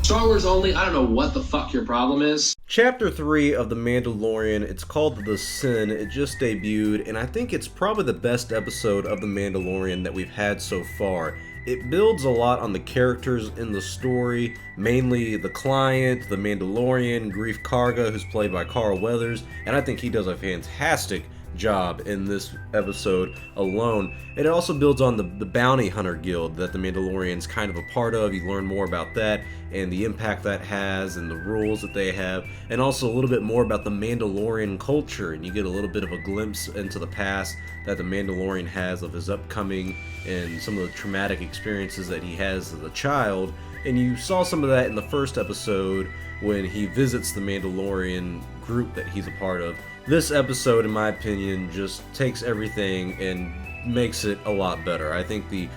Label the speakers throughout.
Speaker 1: Star Wars only, I don't know what the fuck your problem is.
Speaker 2: Chapter 3 of The Mandalorian, it's called The Sin. It just debuted, and I think it's probably the best episode of The Mandalorian that we've had so far. It builds a lot on the characters in the story, mainly the client, the Mandalorian, Grief Karga, who's played by Carl Weathers, and I think he does a fantastic job in this episode alone. It also builds on the bounty hunter guild that the Mandalorian's kind of a part of. You learn more about that and the impact that has and the rules that they have, and also a little bit more about the Mandalorian culture, and you get a little bit of a glimpse into the past that the Mandalorian has of his upcoming and some of the traumatic experiences that he has as a child. And you saw some of that in the first episode when he visits the Mandalorian group that he's a part of. This episode, in my opinion, just takes everything and makes it a lot better. I think the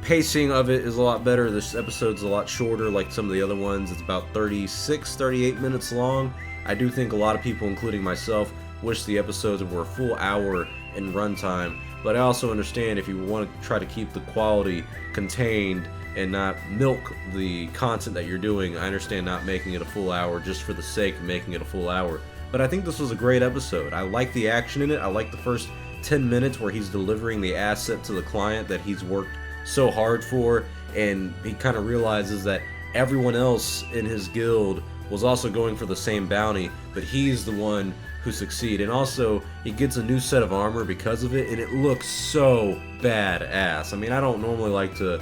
Speaker 2: pacing of it is a lot better. This episode's a lot shorter like some of the other ones. It's about 38 minutes long. I do think a lot of people, including myself, wish the episodes were a full hour in runtime, but I also understand if you want to try to keep the quality contained and not milk the content that you're doing, I understand not making it a full hour just for the sake of making it a full hour. But I think this was a great episode. I like the action in it. I like the first 10 minutes where he's delivering the asset to the client that he's worked so hard for, and he kind of realizes that everyone else in his guild was also going for the same bounty, but he's the one who succeeded. And also, he gets a new set of armor because of it, and it looks so badass. I mean, I don't normally like to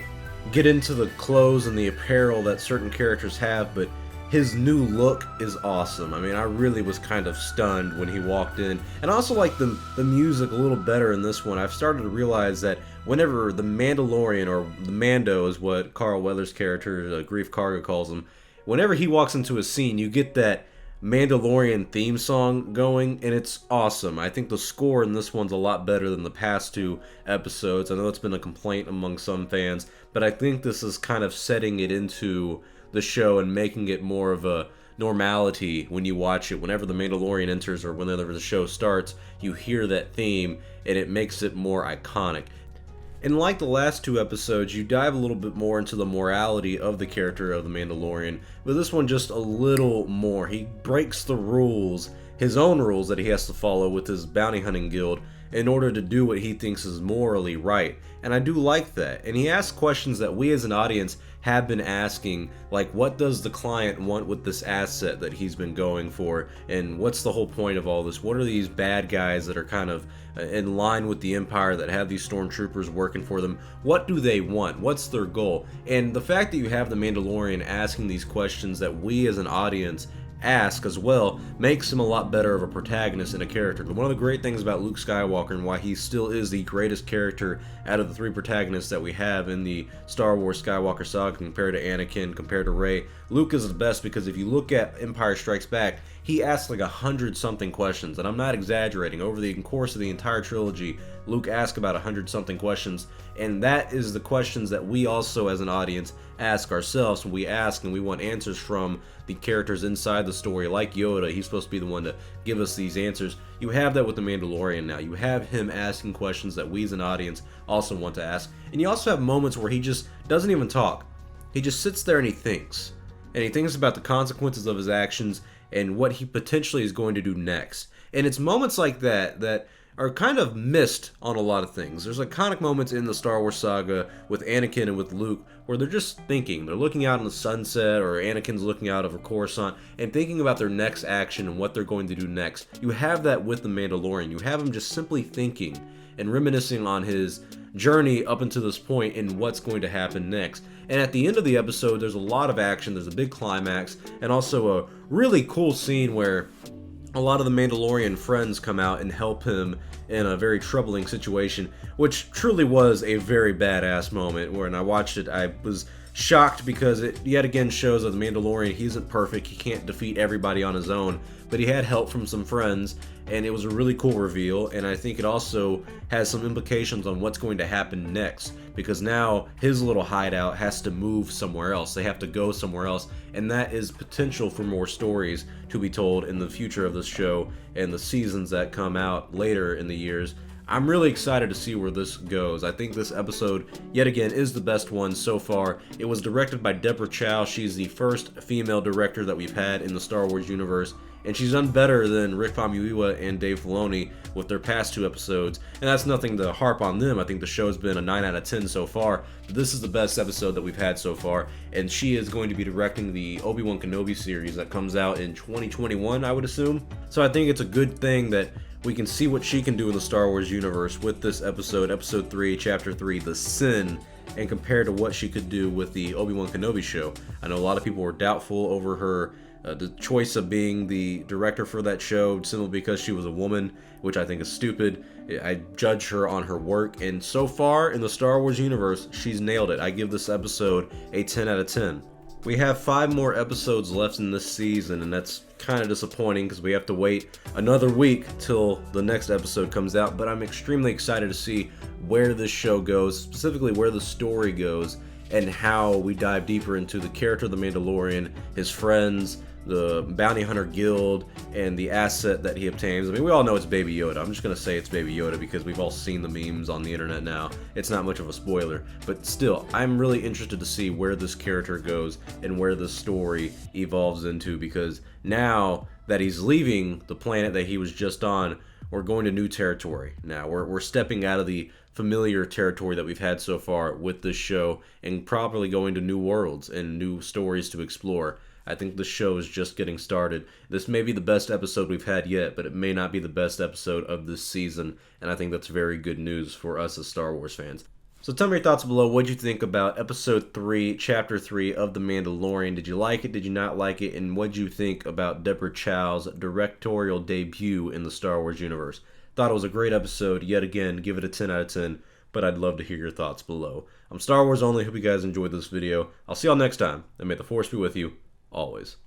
Speaker 2: get into the clothes and the apparel that certain characters have, but his new look is awesome. I mean, I really was kind of stunned when he walked in. And I also like the music a little better in this one. I've started to realize that whenever the Mandalorian, or the Mando is what Carl Weathers' character, Grief Karga, calls him, whenever he walks into a scene, you get that Mandalorian theme song going, and it's awesome. I think the score in this one's a lot better than the past two episodes. I know it's been a complaint among some fans, but I think this is kind of setting it into the show and making it more of a normality when you watch it. Whenever the Mandalorian enters or whenever the show starts, you hear that theme and it makes it more iconic. And like the last two episodes, you dive a little bit more into the morality of the character of the Mandalorian, but this one just a little more. He breaks the rules, his own rules that he has to follow with his bounty hunting guild, in order to do what he thinks is morally right. And I do like that. And he asks questions that we as an audience have been asking, like, what does the client want with this asset that he's been going for? And what's the whole point of all this? What are these bad guys that are kind of in line with the Empire that have these stormtroopers working for them? What do they want? What's their goal? And the fact that you have the Mandalorian asking these questions that we as an audience ask as well makes him a lot better of a protagonist and a character. One of the great things about Luke Skywalker and why he still is the greatest character out of the three protagonists that we have in the Star Wars Skywalker saga compared to Anakin, compared to Rey, Luke is the best because if you look at Empire Strikes Back, he asks like 100-something questions, and I'm not exaggerating. Over the course of the entire trilogy, Luke asked about 100-something questions, and that is the questions that we also as an audience ask ourselves when we ask and we want answers from the characters inside the story, like Yoda. He's supposed to be the one to give us these answers. You have that with the Mandalorian now. You have him asking questions that we as an audience also want to ask, and you also have moments where he just doesn't even talk. He just sits there and he thinks about the consequences of his actions and what he potentially is going to do next. And it's moments like that that are kind of missed on a lot of things. There's iconic moments in the Star Wars saga with Anakin and with Luke where they're just thinking. They're looking out in the sunset, or Anakin's looking out over Coruscant and thinking about their next action and what they're going to do next. You have that with the Mandalorian. You have him just simply thinking and reminiscing on his journey up until this point and what's going to happen next. And at the end of the episode, there's a lot of action. There's a big climax and also a really cool scene where a lot of the Mandalorian friends come out and help him in a very troubling situation, which truly was a very badass moment. When I watched it, I was shocked because it yet again shows that the Mandalorian, he isn't perfect, he can't defeat everybody on his own, but he had help from some friends, and it was a really cool reveal. And I think it also has some implications on what's going to happen next, because now his little hideout has to move somewhere else. They have to go somewhere else, and that is potential for more stories to be told in the future of this show and the seasons that come out later in the years. I'm really excited to see where this goes. I think this episode, yet again, is the best one so far. It was directed by Deborah Chow. She's the first female director that we've had in the Star Wars universe, and she's done better than Rick Famuyiwa and Dave Filoni with their past 2 episodes, and that's nothing to harp on them. I think the show's been a 9 out of 10 so far, but this is the best episode that we've had so far, and she is going to be directing the Obi-Wan Kenobi series that comes out in 2021, I would assume. So I think it's a good thing that we can see what she can do in the Star Wars universe with this episode, Episode 3, Chapter 3, The Sin, and compared to what she could do with the Obi-Wan Kenobi show. I know a lot of people were doubtful over her the choice of being the director for that show simply because she was a woman, which I think is stupid. I judge her on her work, and so far in the Star Wars universe, she's nailed it. I give this episode a 10 out of 10. We have 5 more episodes left in this season, and that's kind of disappointing because we have to wait another week till the next episode comes out, but I'm extremely excited to see where this show goes, specifically where the story goes, and how we dive deeper into the character of the Mandalorian, his friends, the Bounty Hunter Guild, and the asset that he obtains. I mean, we all know it's Baby Yoda. I'm just going to say it's Baby Yoda because we've all seen the memes on the internet now. It's not much of a spoiler. But still, I'm really interested to see where this character goes and where the story evolves into, because now that he's leaving the planet that he was just on, we're going to new territory. Now, we're stepping out of the familiar territory that we've had so far with this show and probably going to new worlds and new stories to explore. I think the show is just getting started. This may be the best episode we've had yet, but it may not be the best episode of this season, and I think that's very good news for us as Star Wars fans. So tell me your thoughts below. What did you think about Episode 3, Chapter 3 of The Mandalorian? Did you like it? Did you not like it? And what did you think about Deborah Chow's directorial debut in the Star Wars universe? Thought it was a great episode. Yet again, give it a 10 out of 10, but I'd love to hear your thoughts below. I'm Star Wars Only. Hope you guys enjoyed this video. I'll see y'all next time, and may the Force be with you always.